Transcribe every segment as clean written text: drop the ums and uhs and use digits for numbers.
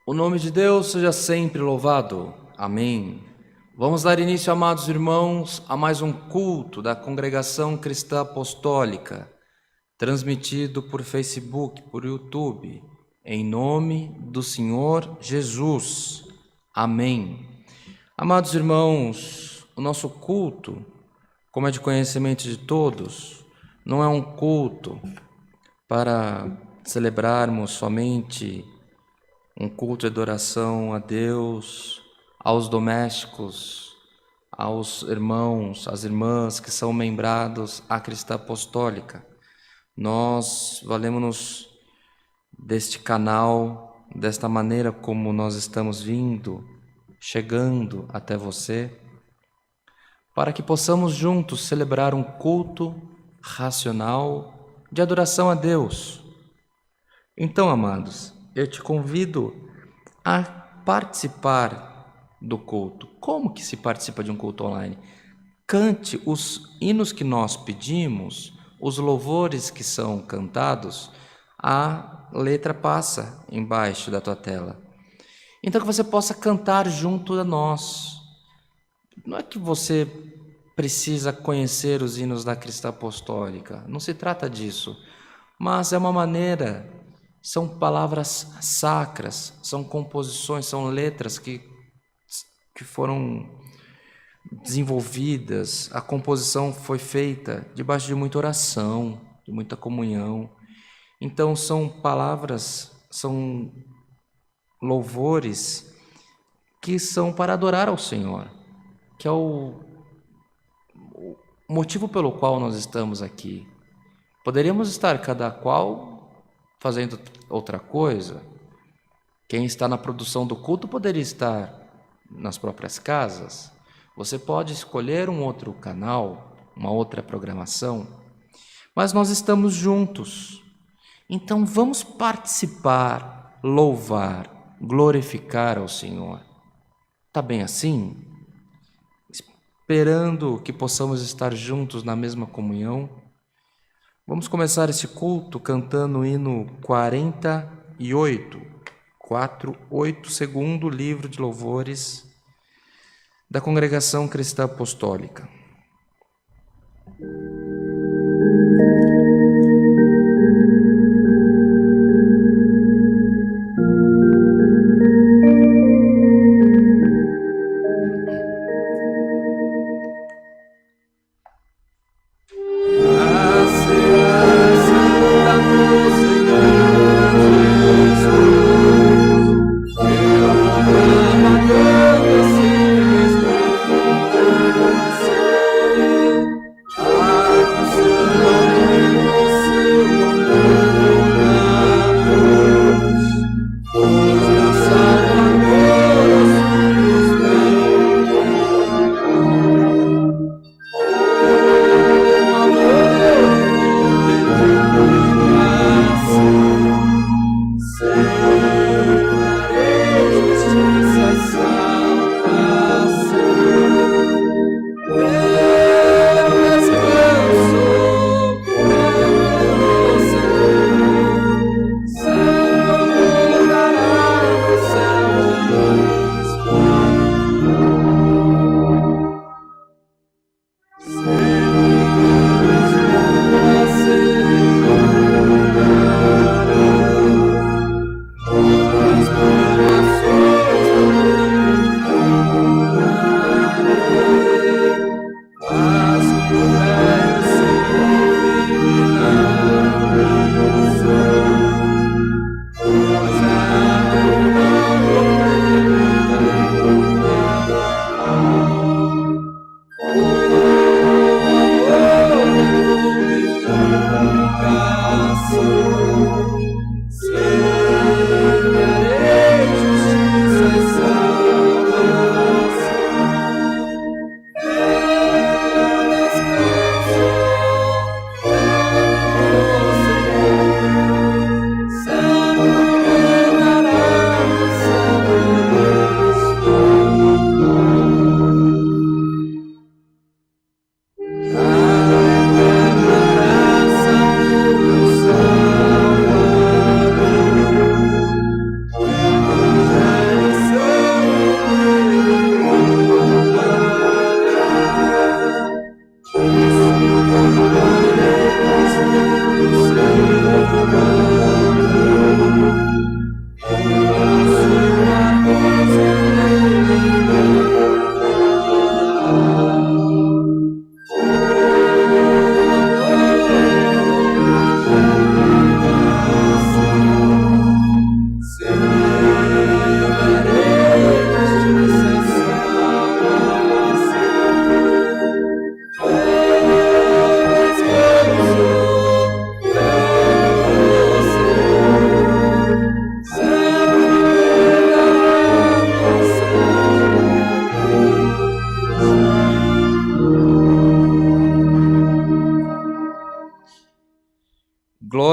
O nome de Deus seja sempre louvado. Amém. Vamos dar início, amados irmãos, a mais um culto da Congregação Cristã Apostólica, transmitido por Facebook, por YouTube, em nome do Senhor Jesus. Amém. Amados irmãos, o nosso culto, como é de conhecimento de todos, não é um culto para celebrarmos somente um culto de adoração a Deus, aos domésticos, aos irmãos, às irmãs que são membrados à Cristã Apostólica. Nós valemos-nos deste canal, desta maneira como nós estamos vindo, chegando até você, para que possamos juntos celebrar um culto racional de adoração a Deus. Então, amados, eu te convido a participar do culto. Como que se participa de um culto online? Cante os hinos que nós pedimos, os louvores que são cantados, a letra passa embaixo da tua tela. Então que você possa cantar junto a nós. Não é que você precisa conhecer os hinos da Cristã Apostólica, não se trata disso, mas é uma maneira. São palavras sacras, são composições, são letras que foram desenvolvidas, a composição foi feita debaixo de muita oração, de muita comunhão. Então são palavras, são louvores que são para adorar ao Senhor, que é o motivo pelo qual nós estamos aqui. Poderíamos estar cada qual fazendo outra coisa. Quem está na produção do culto poderia estar nas próprias casas. Você pode escolher um outro canal, uma outra programação, mas nós estamos juntos. Então vamos participar, louvar, glorificar ao Senhor. Tá bem assim? Esperando que possamos estar juntos na mesma comunhão. Vamos começar esse culto cantando o hino 48, 48, segundo livro de louvores da Congregação Cristã Apostólica.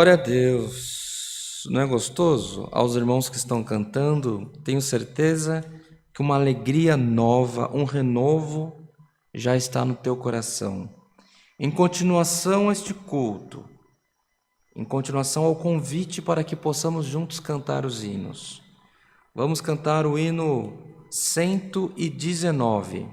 Glória a Deus! Não é gostoso? Aos irmãos que estão cantando, tenho certeza que uma alegria nova, um renovo já está no teu coração. Em continuação a este culto, em continuação ao convite para que possamos juntos cantar os hinos. Vamos cantar o hino 119.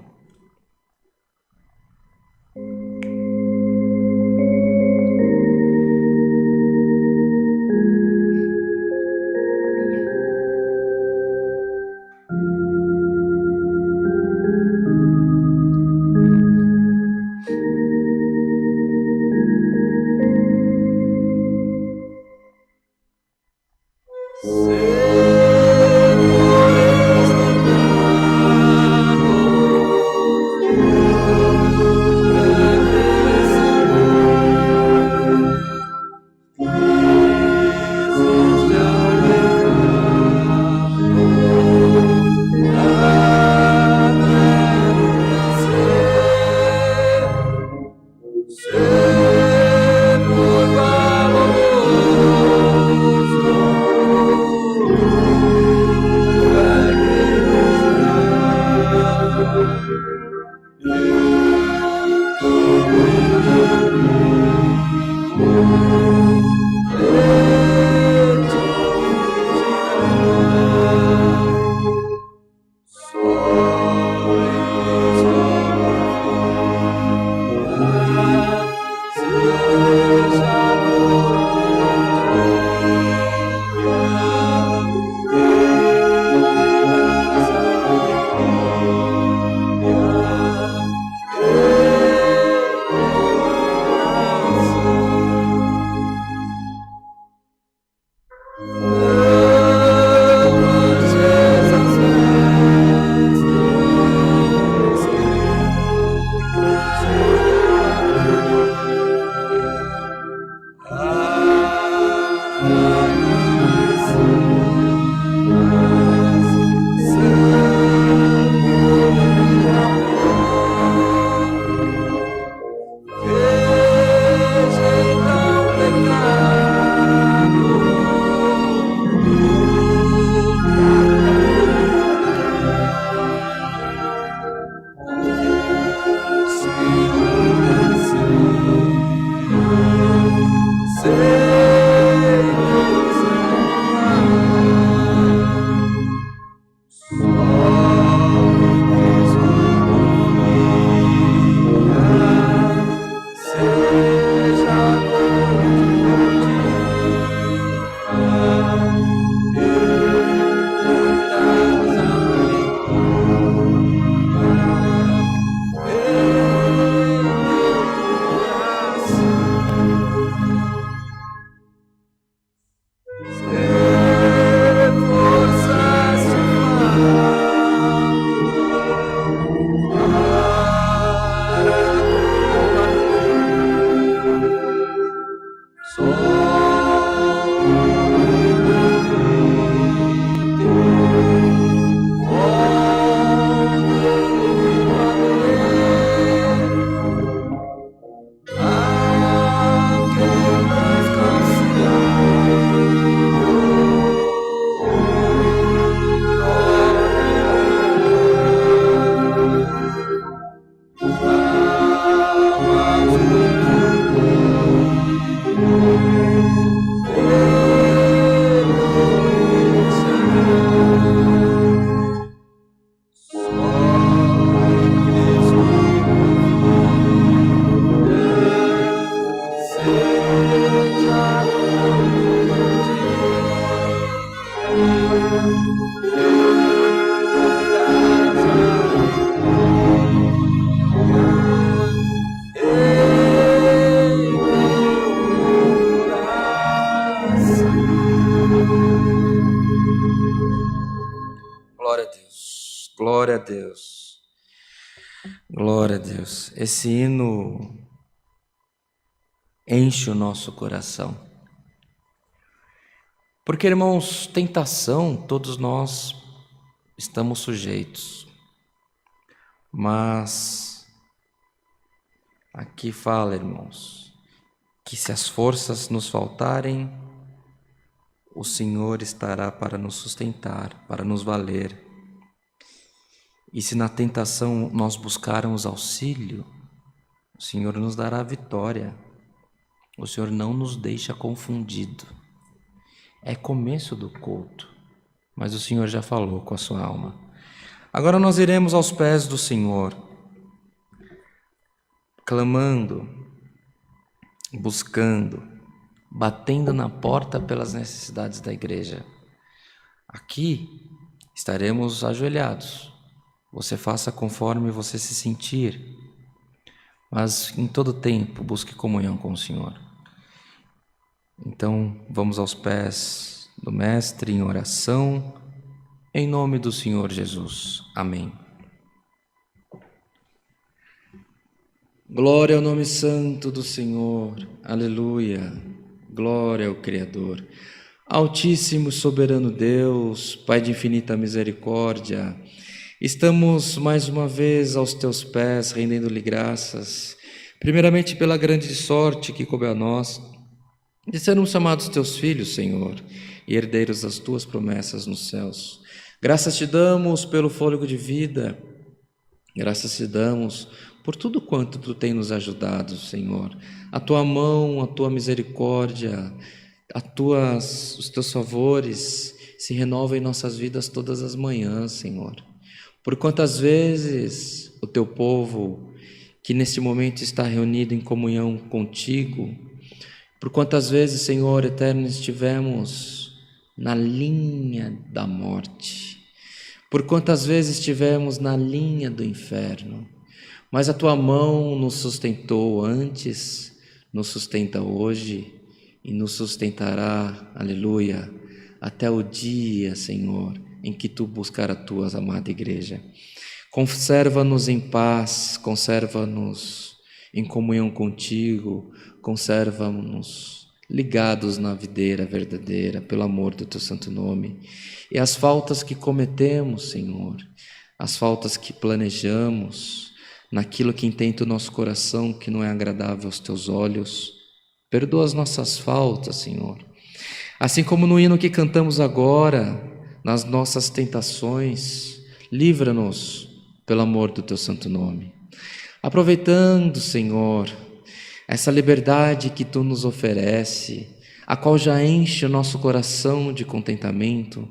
Deus. Glória a Deus. Esse hino enche o nosso coração. Porque, irmãos, tentação, todos nós estamos sujeitos. Mas aqui fala, irmãos, que se as forças nos faltarem, o Senhor estará para nos sustentar, para nos valer. E se na tentação nós buscarmos auxílio, o Senhor nos dará a vitória. O Senhor não nos deixa confundido. É começo do culto, mas o Senhor já falou com a sua alma. Agora nós iremos aos pés do Senhor, clamando, buscando, batendo na porta pelas necessidades da igreja. Aqui estaremos ajoelhados. Você faça conforme você se sentir, mas em todo tempo busque comunhão com o Senhor. Então vamos aos pés do Mestre em oração, em nome do Senhor Jesus. Amém. Glória ao nome santo do Senhor. Aleluia. Glória ao Criador. Altíssimo e soberano Deus, Pai de infinita misericórdia, estamos mais uma vez aos teus pés, rendendo-lhe graças, primeiramente pela grande sorte que coube a nós, de sermos chamados teus filhos, Senhor, e herdeiros das tuas promessas nos céus. Graças te damos pelo fôlego de vida, graças te damos por tudo quanto tu tem nos ajudado, Senhor. A tua mão, a tua misericórdia, os teus favores se renovam em nossas vidas todas as manhãs, Senhor. Por quantas vezes o teu povo, que neste momento está reunido em comunhão contigo, por quantas vezes, Senhor eterno, estivemos na linha da morte, por quantas vezes estivemos na linha do inferno, mas a tua mão nos sustentou antes, nos sustenta hoje e nos sustentará, aleluia, até o dia, Senhor, em que tu buscar a tua amada igreja. Conserva-nos em paz, conserva-nos em comunhão contigo, conserva-nos ligados na videira verdadeira, pelo amor do teu santo nome. E as faltas que cometemos, Senhor, as faltas que planejamos, naquilo que intenta o nosso coração, que não é agradável aos teus olhos, perdoa as nossas faltas, Senhor. Assim como no hino que cantamos agora, nas nossas tentações, livra-nos pelo amor do teu santo nome. Aproveitando, Senhor, essa liberdade que tu nos oferece, a qual já enche o nosso coração de contentamento,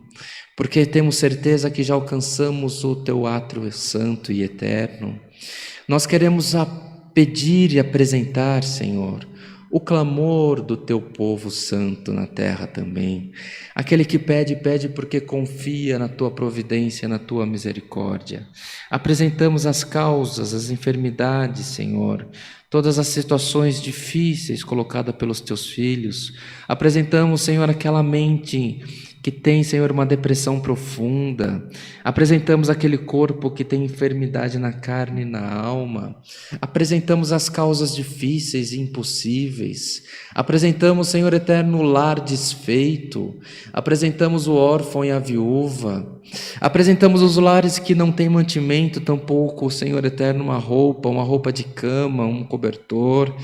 porque temos certeza que já alcançamos o teu átrio santo e eterno. Nós queremos pedir e apresentar, Senhor, o clamor do teu povo santo na terra também. Aquele que pede, pede porque confia na tua providência, na tua misericórdia. Apresentamos as causas, as enfermidades, Senhor, todas as situações difíceis colocadas pelos teus filhos. Apresentamos, Senhor, aquela mente que tem, Senhor, uma depressão profunda. Apresentamos aquele corpo que tem enfermidade na carne e na alma. Apresentamos as causas difíceis e impossíveis. Apresentamos, Senhor eterno, o lar desfeito. Apresentamos o órfão e a viúva. Apresentamos os lares que não têm mantimento, tampouco, Senhor eterno, uma roupa de cama, um cobertor.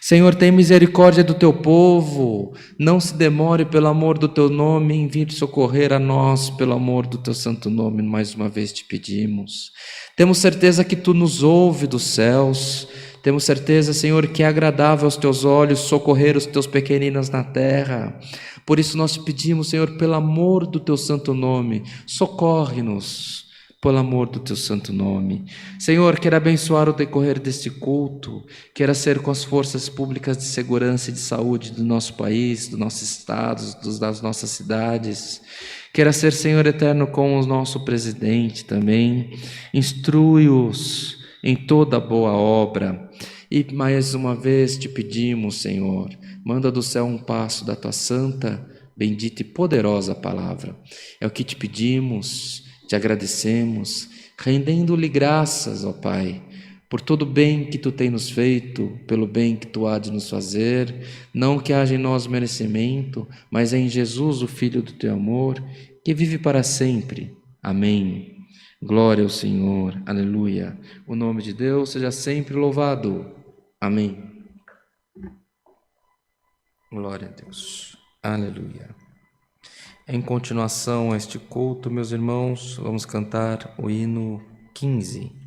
Senhor, tem misericórdia do teu povo, não se demore pelo amor do teu nome em vir socorrer a nós, pelo amor do teu santo nome, mais uma vez te pedimos. Temos certeza que tu nos ouve dos céus, temos certeza, Senhor, que é agradável aos teus olhos socorrer os teus pequeninos na terra. Por isso nós te pedimos, Senhor, pelo amor do teu santo nome, socorre-nos. Pelo amor do teu santo nome. Senhor, quero abençoar o decorrer deste culto, quero ser com as forças públicas de segurança e de saúde do nosso país, do nosso estado, das nossas cidades. Quero ser, Senhor eterno, com o nosso presidente também. Instrui-os em toda boa obra. E mais uma vez te pedimos, Senhor, manda do céu um passo da tua santa, bendita e poderosa palavra. É o que te pedimos, te agradecemos, rendendo-lhe graças, ó Pai, por todo o bem que Tu tem nos feito, pelo bem que Tu há de nos fazer, não que haja em nós merecimento, mas é em Jesus, o Filho do Teu amor, que vive para sempre. Amém. Glória ao Senhor. Aleluia. O nome de Deus seja sempre louvado. Amém. Glória a Deus. Aleluia. Em continuação a este culto, meus irmãos, vamos cantar o hino 15.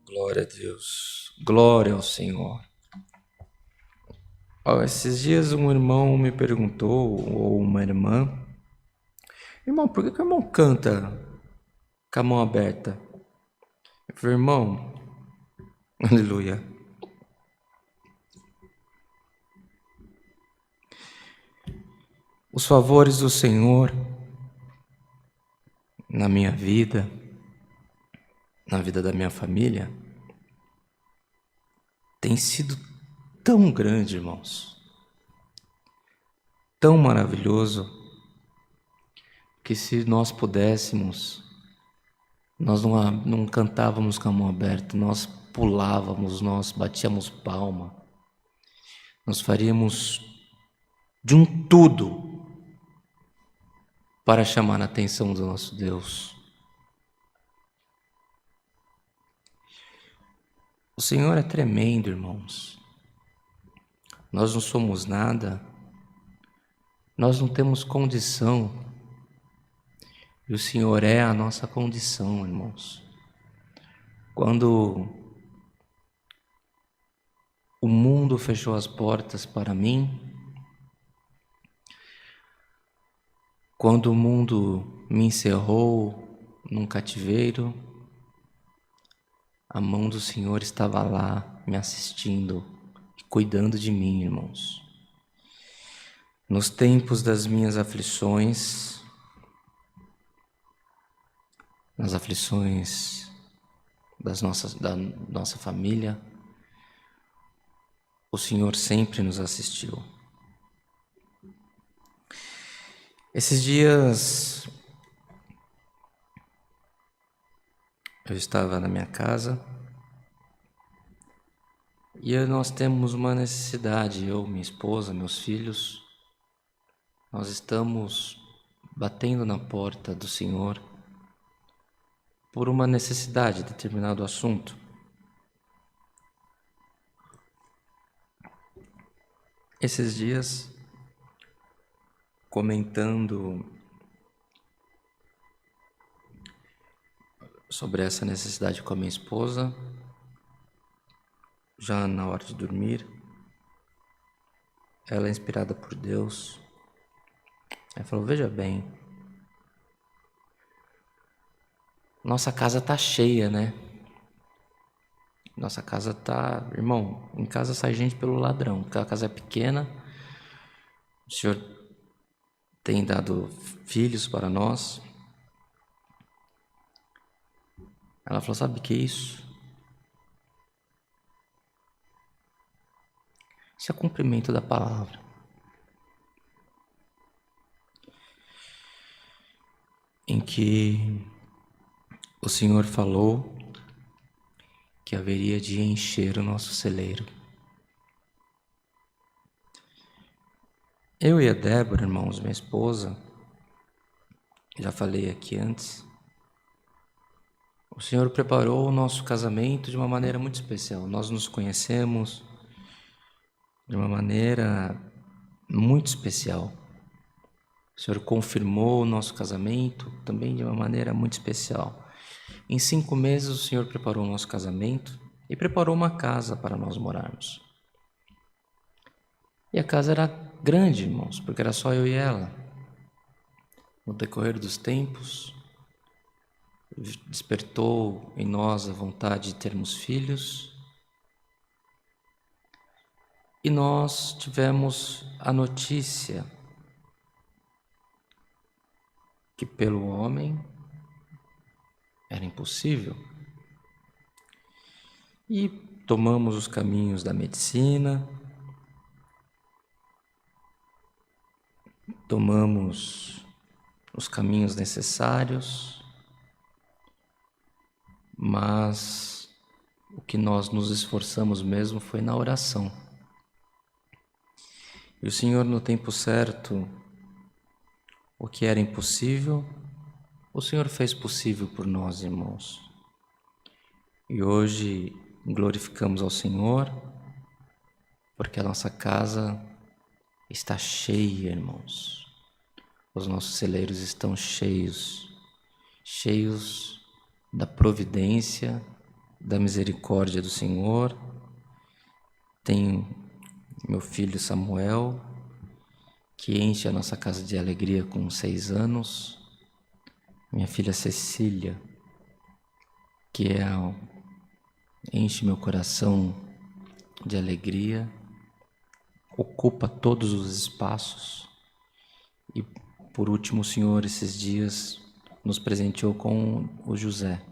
Glória a Deus, glória ao Senhor. Esses dias um irmão me perguntou, ou uma irmã, irmão, por que o irmão canta com a mão aberta? Eu falei, irmão, aleluia. Os favores do Senhor na minha vida, na vida da minha família, tem sido tão grande, irmãos, tão maravilhoso, que se nós pudéssemos, nós não cantávamos com a mão aberta, nós pulávamos, nós batíamos palma, nós faríamos de um tudo para chamar a atenção do nosso Deus. O Senhor é tremendo, irmãos. Nós não somos nada, nós não temos condição, e o Senhor é a nossa condição, irmãos. Quando o mundo fechou as portas para mim, quando o mundo me encerrou num cativeiro, a mão do Senhor estava lá me assistindo e cuidando de mim, irmãos. Nos tempos das minhas aflições, nas aflições da nossa família, o Senhor sempre nos assistiu. Esses dias eu estava na minha casa e nós temos uma necessidade, eu, minha esposa, meus filhos, nós estamos batendo na porta do Senhor por uma necessidade de determinado assunto. Esses dias, comentando sobre essa necessidade com a minha esposa, já na hora de dormir, ela é inspirada por Deus. Ela falou: veja bem, nossa casa tá cheia, né? Nossa casa tá... Irmão, em casa sai gente pelo ladrão, porque a casa é pequena. O Senhor tem dado filhos para nós. Ela falou: sabe o que é isso? Isso é cumprimento da palavra. Em que o Senhor falou que haveria de encher o nosso celeiro. Eu e a Débora, irmãos, minha esposa, já falei aqui antes, o Senhor preparou o nosso casamento de uma maneira muito especial. Nós nos conhecemos de uma maneira muito especial. O Senhor confirmou o nosso casamento também de uma maneira muito especial. Em 5 meses o Senhor preparou o nosso casamento e preparou uma casa para nós morarmos. E a casa era grande, irmãos, porque era só eu e ela. No decorrer dos tempos, despertou em nós a vontade de termos filhos. E nós tivemos a notícia que pelo homem era impossível. E tomamos os caminhos da medicina, tomamos os caminhos necessários, mas o que nós nos esforçamos mesmo foi na oração. E o Senhor, no tempo certo, o que era impossível, o Senhor fez possível por nós, irmãos. E hoje glorificamos ao Senhor, porque a nossa casa está cheia, irmãos. Os nossos celeiros estão cheios, cheios da providência, da misericórdia do Senhor. Tenho meu filho Samuel, que enche a nossa casa de alegria com 6 anos. Minha filha Cecília, que enche meu coração de alegria, ocupa todos os espaços. E por último, o Senhor esses dias nos presenteou com o José,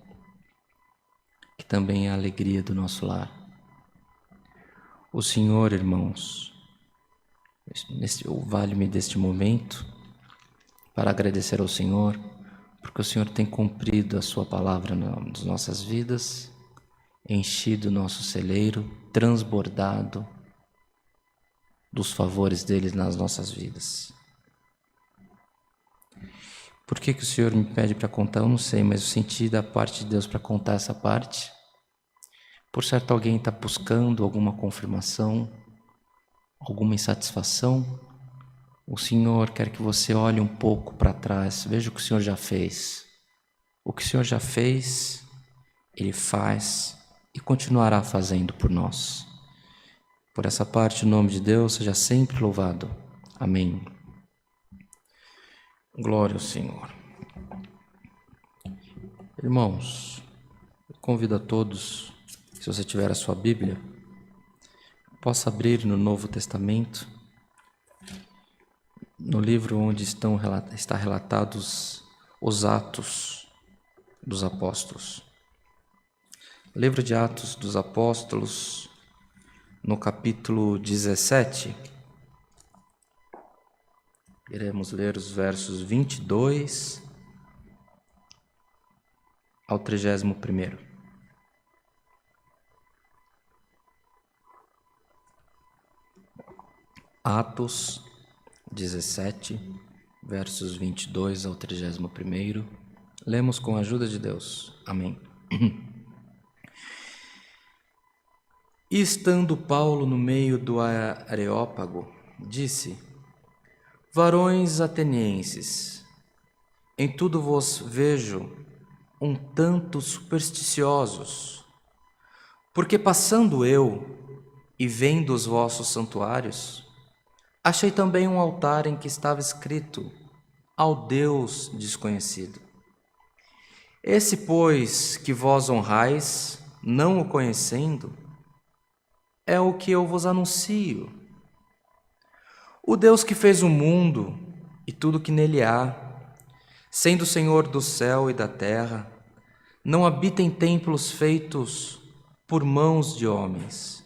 que também é a alegria do nosso lar. O Senhor, irmãos, vale-me deste momento para agradecer ao Senhor, porque o Senhor tem cumprido a sua palavra nas nossas vidas, enchido o nosso celeiro, transbordado dos favores dele nas nossas vidas. Por que o Senhor me pede para contar? Eu não sei, mas eu senti da parte de Deus para contar essa parte. Por certo, alguém está buscando alguma confirmação, alguma insatisfação. O Senhor quer que você olhe um pouco para trás, veja o que o Senhor já fez. O que o Senhor já fez, Ele faz e continuará fazendo por nós. Por essa parte, o nome de Deus seja sempre louvado. Amém. Glória ao Senhor. Irmãos, eu convido a todos, se você tiver a sua Bíblia, possa abrir no Novo Testamento, no livro onde está relatados os Atos dos Apóstolos. Livro de Atos dos Apóstolos, no capítulo 17, iremos ler os versos 22 ao 31º. Atos 17, versos 22 ao 31º. Lemos com a ajuda de Deus. Amém. E estando Paulo no meio do Areópago, disse: Varões atenienses, em tudo vos vejo um tanto supersticiosos, porque passando eu e vendo os vossos santuários, achei também um altar em que estava escrito: ao Deus desconhecido. Esse, pois, que vós honrais, não o conhecendo, é o que eu vos anuncio. O Deus que fez o mundo e tudo que nele há, sendo Senhor do céu e da terra, não habita em templos feitos por mãos de homens,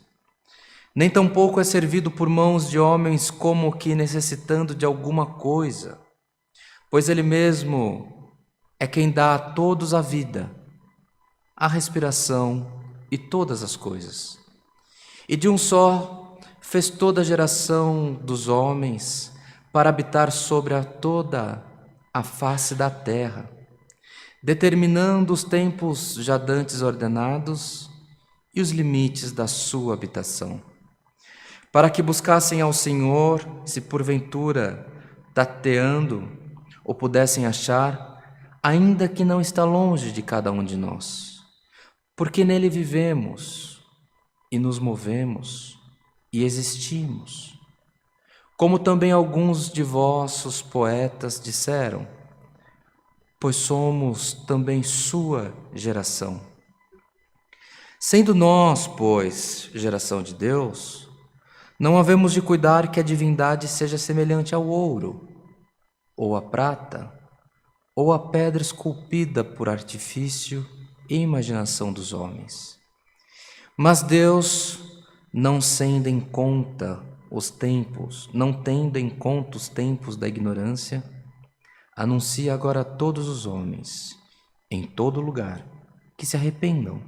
nem tampouco é servido por mãos de homens como que necessitando de alguma coisa, pois ele mesmo é quem dá a todos a vida, a respiração e todas as coisas. E de um só fez toda a geração dos homens para habitar sobre toda a face da terra, determinando os tempos já dantes ordenados e os limites da sua habitação, para que buscassem ao Senhor, se porventura tateando o pudessem achar, ainda que não está longe de cada um de nós, porque nele vivemos e nos movemos e existimos. Como também alguns de vossos poetas disseram, pois somos também sua geração. Sendo nós, pois, geração de Deus, não havemos de cuidar que a divindade seja semelhante ao ouro, ou à prata, ou à pedra esculpida por artifício e imaginação dos homens. Mas Deus, não tendo em conta os tempos da ignorância, anuncia agora a todos os homens, em todo lugar, que se arrependam,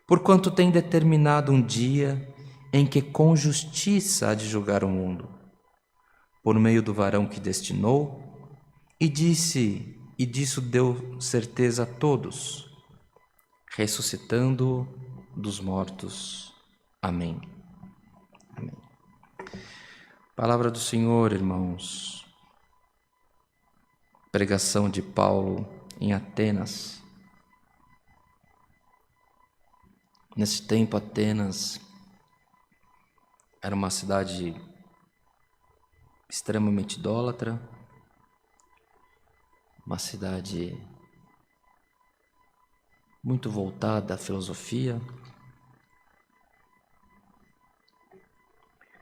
porquanto tem determinado um dia em que com justiça há de julgar o mundo, por meio do varão que destinou, e disso deu certeza a todos, ressuscitando dos mortos. Amém. Amém. Palavra do Senhor, irmãos. Pregação de Paulo em Atenas. Nesse tempo, Atenas era uma cidade extremamente idólatra, uma cidade muito voltada à filosofia.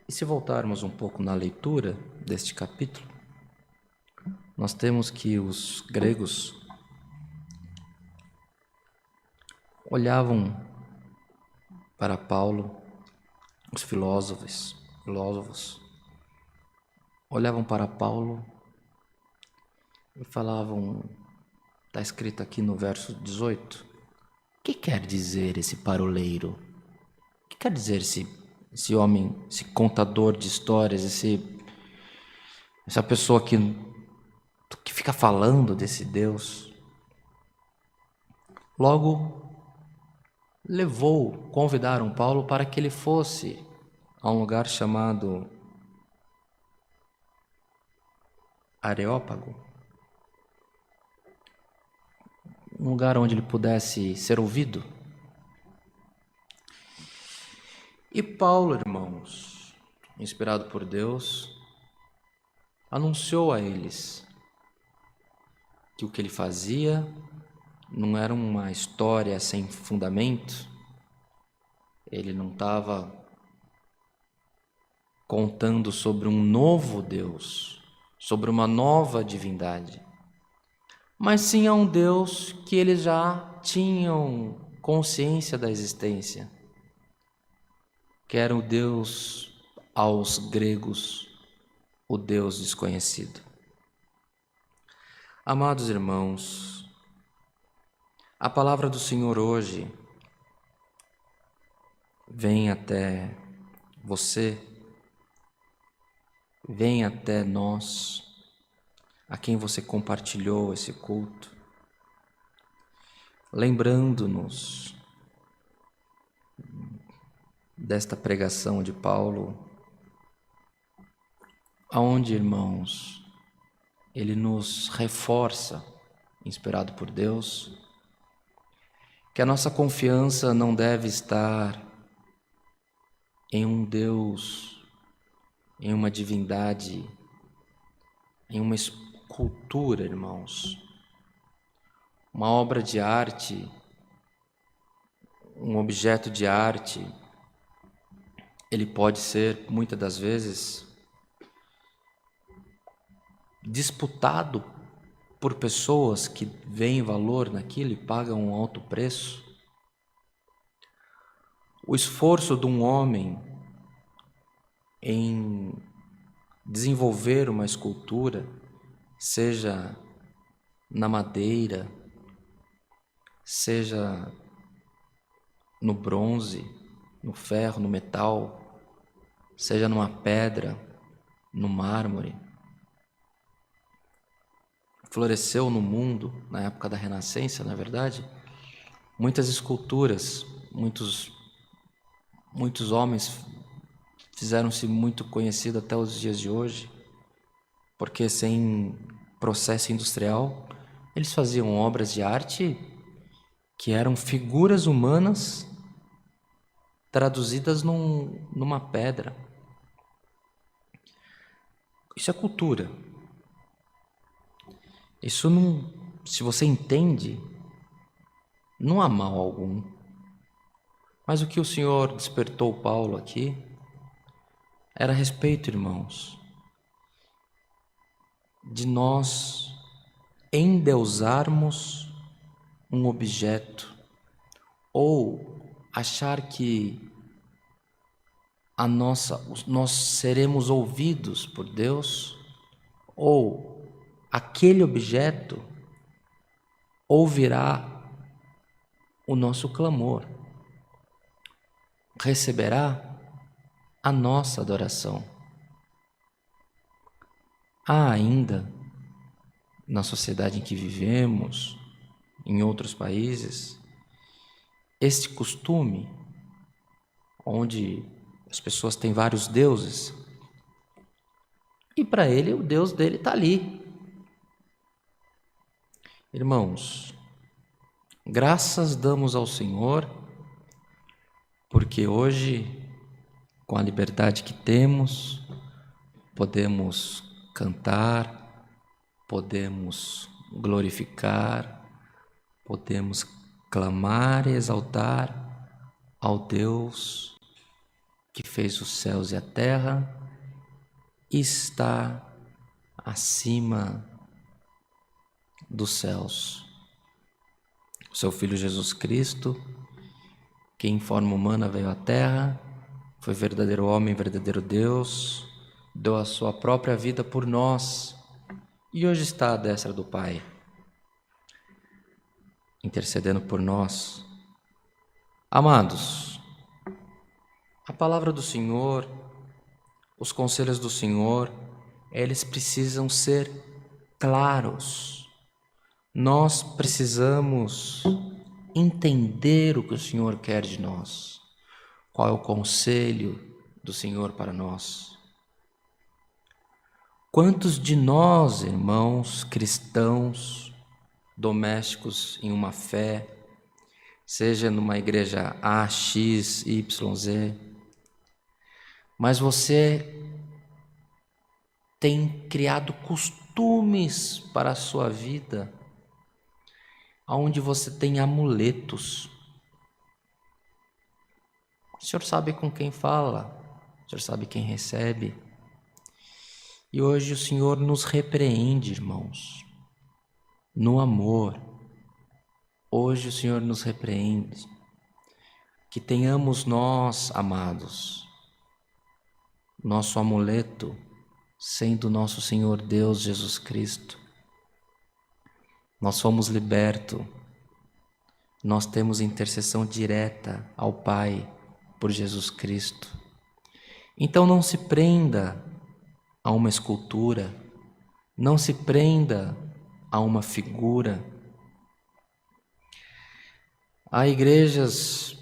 E se voltarmos um pouco na leitura deste capítulo, nós temos que os gregos olhavam para Paulo, os filósofos olhavam para Paulo e falavam, está escrito aqui no verso 18, o que quer dizer esse paroleiro? O que quer dizer esse homem, esse contador de histórias, essa pessoa que fica falando desse Deus? Logo, convidaram Paulo para que ele fosse a um lugar chamado Areópago, um lugar onde ele pudesse ser ouvido. E Paulo, irmãos, inspirado por Deus, anunciou a eles que o que ele fazia não era uma história sem fundamento. Ele não estava contando sobre um novo Deus, sobre uma nova divindade, mas sim a um Deus que eles já tinham consciência da existência, que era o Deus aos gregos, o Deus desconhecido. Amados irmãos, a palavra do Senhor hoje vem até você, vem até nós, a quem você compartilhou esse culto, lembrando-nos desta pregação de Paulo, aonde, irmãos, ele nos reforça, inspirado por Deus, que a nossa confiança não deve estar em um Deus, em uma divindade, em uma escultura, irmãos, uma obra de arte, um objeto de arte. Ele pode ser, muitas das vezes, disputado por pessoas que veem valor naquilo e pagam um alto preço. O esforço de um homem em desenvolver uma escultura, seja na madeira, seja no bronze, no ferro, no metal, seja numa pedra, no mármore, floresceu no mundo, na época da Renascença, na verdade, muitas esculturas, muitos homens fizeram-se muito conhecidos até os dias de hoje, porque sem processo industrial, eles faziam obras de arte que eram figuras humanas traduzidas numa pedra. Isso é cultura. Isso não, se você entende, não há mal algum. Mas o que o Senhor despertou Paulo aqui era a respeito, irmãos, de nós endeusarmos um objeto ou achar que nós seremos ouvidos por Deus, ou aquele objeto ouvirá o nosso clamor, receberá a nossa adoração. Há ainda, na sociedade em que vivemos, em outros países, este costume onde as pessoas têm vários deuses e para ele o Deus dele está ali. Irmãos, graças damos ao Senhor, porque hoje, com a liberdade que temos, podemos cantar, podemos glorificar, podemos clamar e exaltar ao Deus que fez os céus e a terra e está acima dos céus. O seu Filho Jesus Cristo, que em forma humana veio à terra, foi verdadeiro homem, verdadeiro Deus, deu a sua própria vida por nós e hoje está à destra do Pai, intercedendo por nós. Amados, a palavra do Senhor, os conselhos do Senhor, eles precisam ser claros. Nós precisamos entender o que o Senhor quer de nós. Qual é o conselho do Senhor para nós? Quantos de nós, irmãos cristãos, domésticos em uma fé, seja numa igreja A, X, Y, Z, mas você tem criado costumes para a sua vida, onde você tem amuletos. O Senhor sabe com quem fala, o Senhor sabe quem recebe. E hoje o Senhor nos repreende, irmãos, no amor. Hoje o Senhor nos repreende. que tenhamos nós, amados, nosso amuleto, sendo nosso Senhor Deus Jesus Cristo. Nós fomos libertos, nós temos intercessão direta ao Pai por Jesus Cristo. Então não se prenda a uma escultura, não se prenda a uma figura. Há igrejas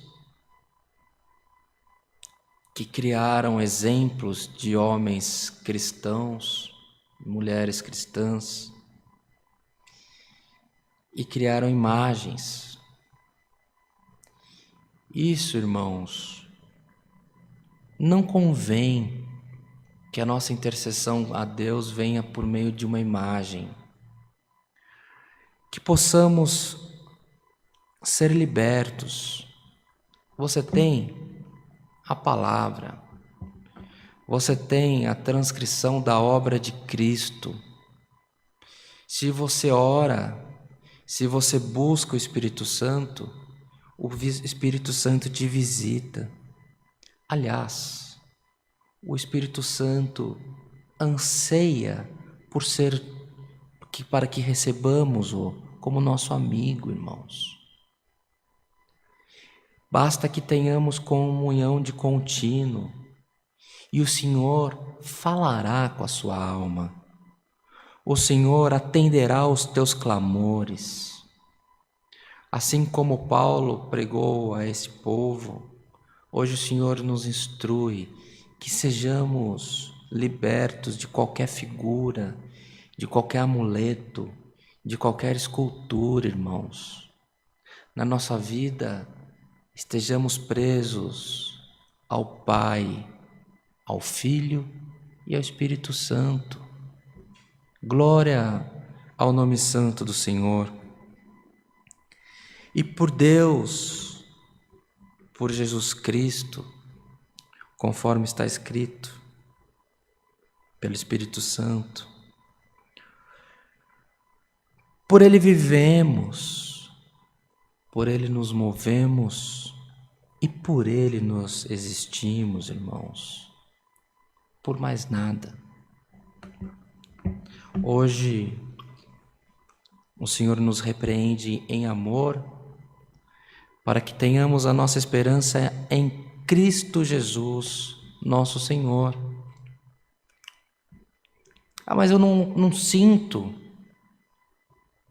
que criaram exemplos de homens cristãos, mulheres cristãs, e criaram imagens. Isso, irmãos, não convém que a nossa intercessão a Deus venha por meio de uma imagem. Que possamos ser libertos. Você tem a palavra, você tem a transcrição da obra de Cristo. Se você ora, se você busca o Espírito Santo te visita. Aliás, o Espírito Santo anseia para que recebamos-o como nosso amigo, irmãos. Basta que tenhamos comunhão de contínuo e o Senhor falará com a sua alma. O Senhor atenderá aos teus clamores. Assim como Paulo pregou a esse povo, hoje o Senhor nos instrui que sejamos libertos de qualquer figura, de qualquer amuleto, de qualquer escultura, irmãos. Na nossa vida, estejamos presos ao Pai, ao Filho e ao Espírito Santo. Glória ao nome santo do Senhor. E por Deus, por Jesus Cristo, conforme está escrito, pelo Espírito Santo, por Ele vivemos, por Ele nos movemos e por Ele nos existimos, irmãos. Por mais nada. Hoje, o Senhor nos repreende em amor, para que tenhamos a nossa esperança em Cristo Jesus, nosso Senhor. Mas eu não sinto,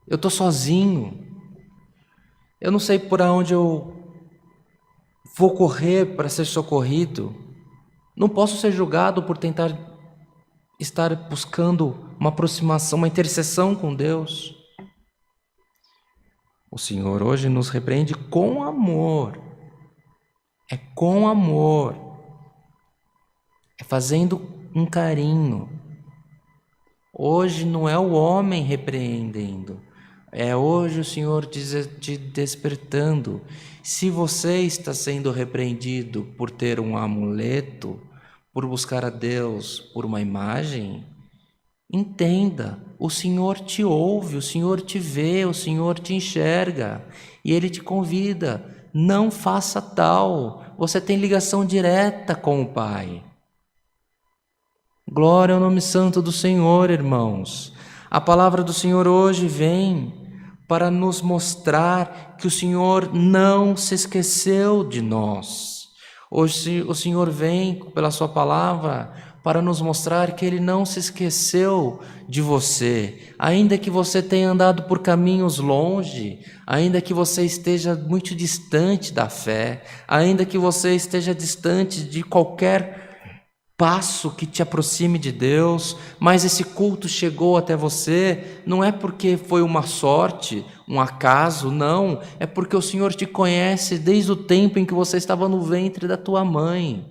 eu estou sozinho, eu não sei por onde eu vou correr para ser socorrido, não posso ser julgado por tentar estar buscando uma aproximação, uma intercessão com Deus. O Senhor hoje nos repreende com amor. É com amor. É fazendo um carinho. Hoje não é o homem repreendendo. É hoje o Senhor te despertando. Se você está sendo repreendido por ter um amuleto, por buscar a Deus por uma imagem, entenda, o Senhor te ouve, o Senhor te vê, o Senhor te enxerga e Ele te convida, não faça tal, você tem ligação direta com o Pai. Glória ao nome santo do Senhor, irmãos. A palavra do Senhor hoje vem para nos mostrar que o Senhor não se esqueceu de nós. Hoje o Senhor vem pela sua palavra para nos mostrar que Ele não se esqueceu de você, ainda que você tenha andado por caminhos longe, ainda que você esteja muito distante da fé, ainda que você esteja distante de qualquer passo que te aproxime de Deus, mas esse culto chegou até você, não é porque foi uma sorte, um acaso, não, é porque o Senhor te conhece desde o tempo em que você estava no ventre da tua mãe.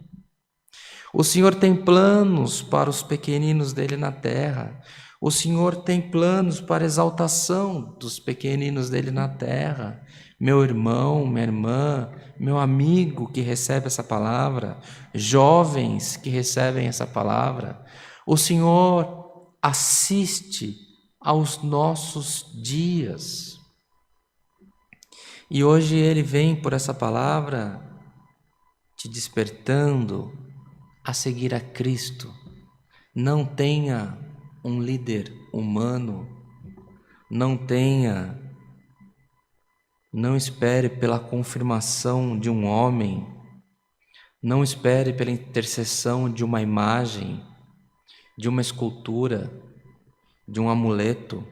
O Senhor tem planos para os pequeninos dele na terra. O Senhor tem planos para a exaltação dos pequeninos dele na terra. Meu irmão, minha irmã, meu amigo que recebe essa palavra, jovens que recebem essa palavra, o Senhor assiste aos nossos dias. E hoje Ele vem por essa palavra te despertando a seguir a Cristo. Não tenha um líder humano, não espere pela confirmação de um homem, não espere pela intercessão de uma imagem, de uma escultura, de um amuleto.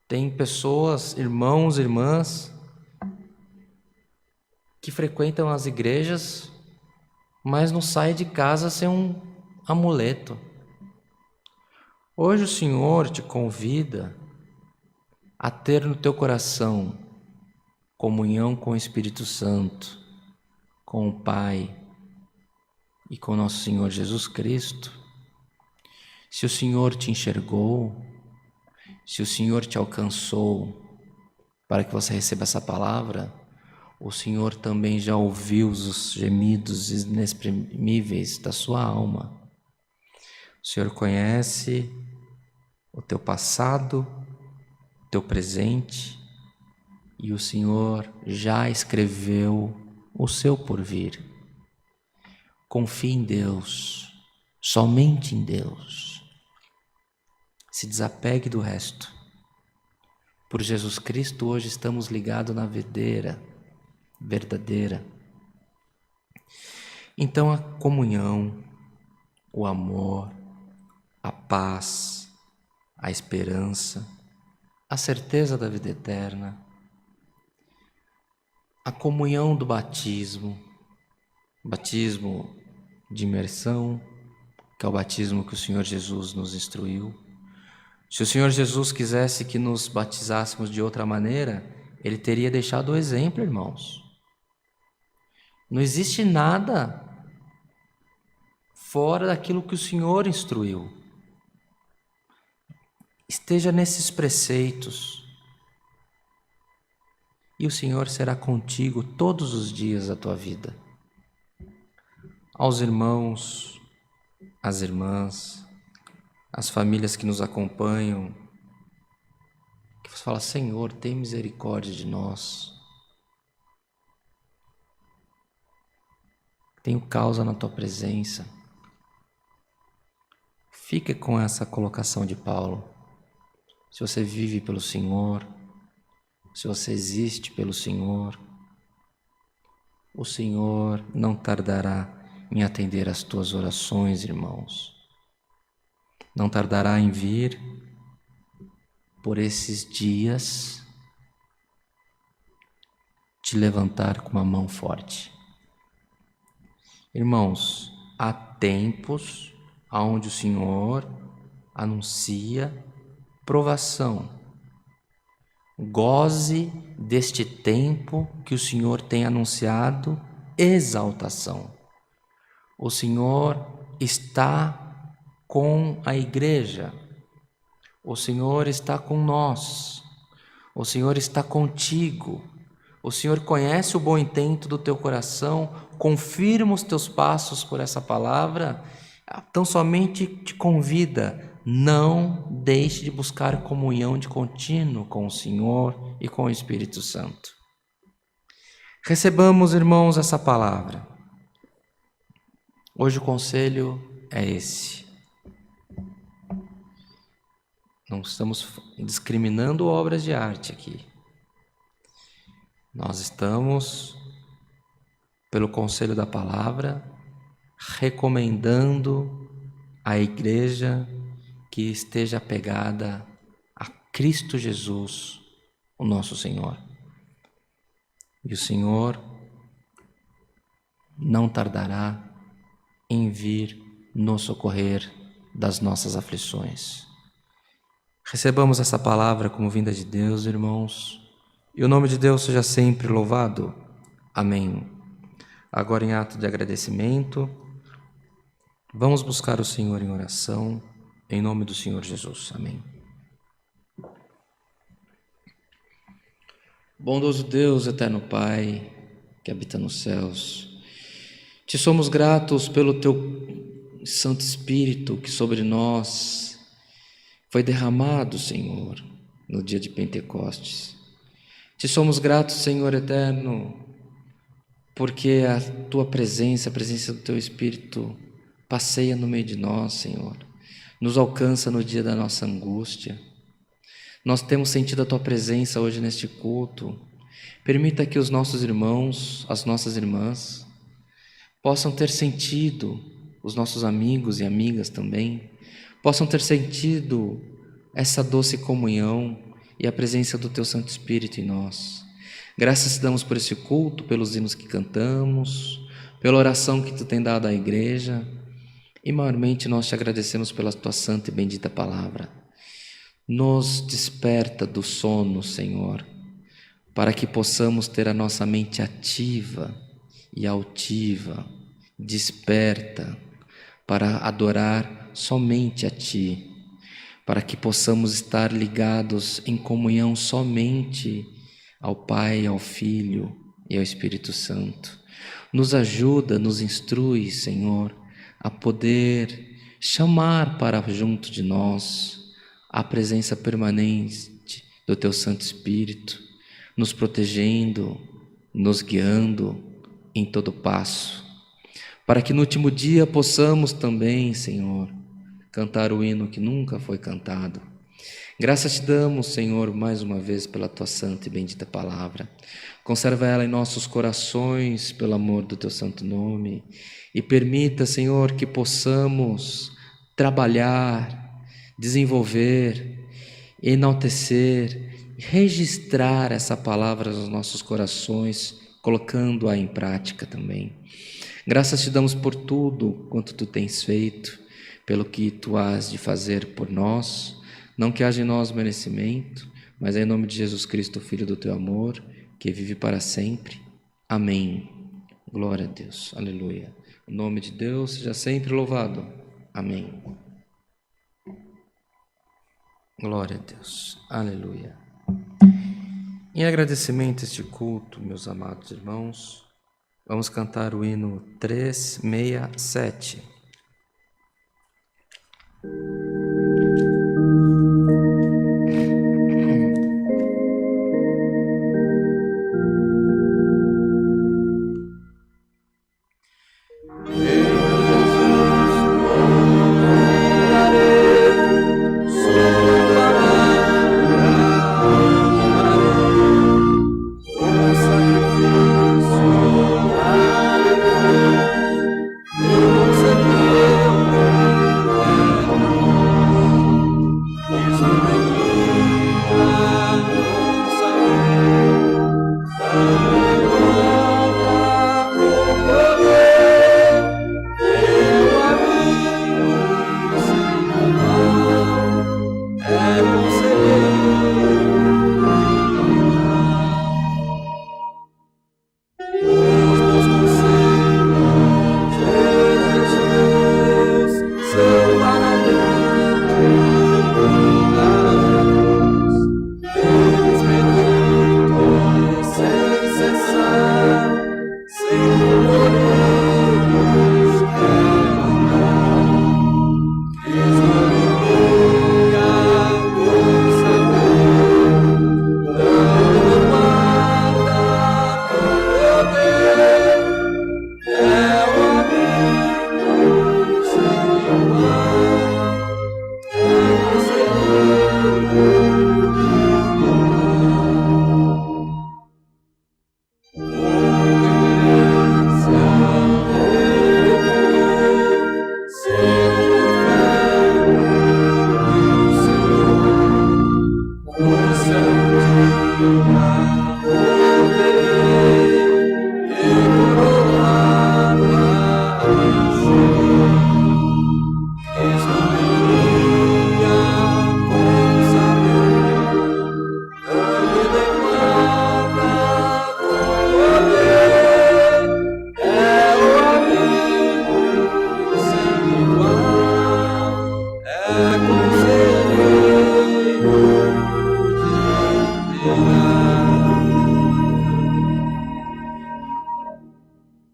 Tem pessoas, irmãos, irmãs, que frequentam as igrejas, mas não saem de casa sem um amuleto. Hoje o Senhor te convida a ter no teu coração comunhão com o Espírito Santo, com o Pai e com nosso Senhor Jesus Cristo. Se o Senhor te enxergou, se o Senhor te alcançou para que você receba essa palavra, o Senhor também já ouviu os gemidos inexprimíveis da sua alma. O Senhor conhece o teu passado, o teu presente, e o Senhor já escreveu o seu porvir. Confie em Deus, somente em Deus. Se desapegue do resto. Por Jesus Cristo hoje estamos ligados na videira verdadeira. Então a comunhão, o amor, a paz, a esperança, a certeza da vida eterna, a comunhão do batismo de imersão, que é o batismo que o Senhor Jesus nos instruiu. Se o Senhor Jesus quisesse que nos batizássemos de outra maneira, Ele teria deixado o exemplo, irmãos. Não existe nada fora daquilo que o Senhor instruiu. Esteja nesses preceitos e o Senhor será contigo todos os dias da tua vida. Aos irmãos, às irmãs, às famílias que nos acompanham, que você fala: Senhor, tem misericórdia de nós. Tenho causa na tua presença. Fique com essa colocação de Paulo. Se você vive pelo Senhor, se você existe pelo Senhor, o Senhor não tardará em atender às tuas orações, irmãos. Não tardará em vir por esses dias te levantar com uma mão forte. Irmãos, há tempos onde o Senhor anuncia provação. Goze deste tempo que o Senhor tem anunciado exaltação. O Senhor está com a igreja. O Senhor está com nós. O Senhor está contigo. O Senhor conhece o bom intento do teu coração, confirma os teus passos por essa palavra, então somente te convida: não deixe de buscar comunhão de contínuo com o Senhor e com o Espírito Santo. Recebamos, irmãos, essa palavra. Hoje o conselho é esse. Não estamos discriminando obras de arte aqui. Nós estamos, pelo conselho da palavra, recomendando à igreja que esteja apegada a Cristo Jesus, o nosso Senhor. E o Senhor não tardará em vir nos socorrer das nossas aflições. Recebamos essa palavra como vinda de Deus, irmãos, e o nome de Deus seja sempre louvado. Amém. Agora, em ato de agradecimento, vamos buscar o Senhor em oração, em nome do Senhor Jesus. Amém. Bondoso Deus, eterno Pai, que habita nos céus, te somos gratos pelo teu Santo Espírito que sobre nós foi derramado, Senhor, no dia de Pentecostes. Te somos gratos, Senhor eterno, porque a tua presença, a presença do teu Espírito passeia no meio de nós, Senhor, nos alcança no dia da nossa angústia. Nós temos sentido a tua presença hoje neste culto. Permita que os nossos irmãos, as nossas irmãs, possam ter sentido, os nossos amigos e amigas também, possam ter sentido essa doce comunhão e a presença do teu Santo Espírito em nós. Graças te damos por esse culto, pelos hinos que cantamos, pela oração que tu tem dado à igreja, e maiormente nós te agradecemos pela tua santa e bendita palavra. Nos desperta do sono, Senhor, para que possamos ter a nossa mente ativa e altiva, desperta para adorar somente a Ti, para que possamos estar ligados em comunhão somente ao Pai, ao Filho e ao Espírito Santo. Nos ajuda, nos instrui, Senhor, a poder chamar para junto de nós a presença permanente do Teu Santo Espírito, nos protegendo, nos guiando em todo passo, para que no último dia possamos também, Senhor, cantar o hino que nunca foi cantado. Graças te damos, Senhor, mais uma vez pela tua santa e bendita palavra. Conserva ela em nossos corações pelo amor do teu santo nome e permita, Senhor, que possamos trabalhar, desenvolver, enaltecer, registrar essa palavra nos nossos corações, colocando-a em prática também. Graças te damos por tudo quanto tu tens feito, pelo que tu has de fazer por nós, não que haja em nós merecimento, mas é em nome de Jesus Cristo, Filho do teu amor, que vive para sempre. Amém. Glória a Deus. Aleluia. O nome de Deus seja sempre louvado. Amém. Glória a Deus. Aleluia. Em agradecimento a este culto, meus amados irmãos, vamos cantar o hino 367.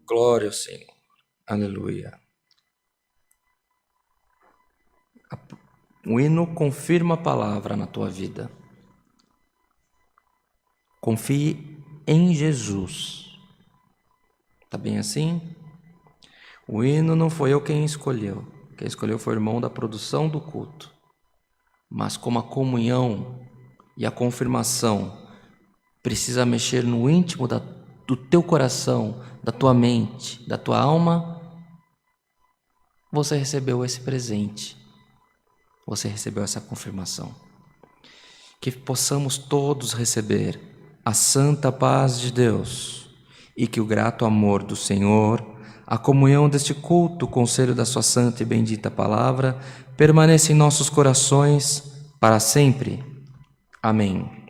Glória ao Senhor. Aleluia. O hino confirma a palavra na tua vida. Confie em Jesus. Tá bem assim? O hino não foi eu quem escolheu. Quem escolheu foi o irmão da produção do culto. Mas como a comunhão e a confirmação precisa mexer no íntimo do teu coração, da tua mente, da tua alma, você recebeu esse presente. Você recebeu essa confirmação. Que possamos todos receber a santa paz de Deus e que o grato amor do Senhor, a comunhão deste culto, o conselho da sua santa e bendita palavra, permaneça em nossos corações para sempre. Amém.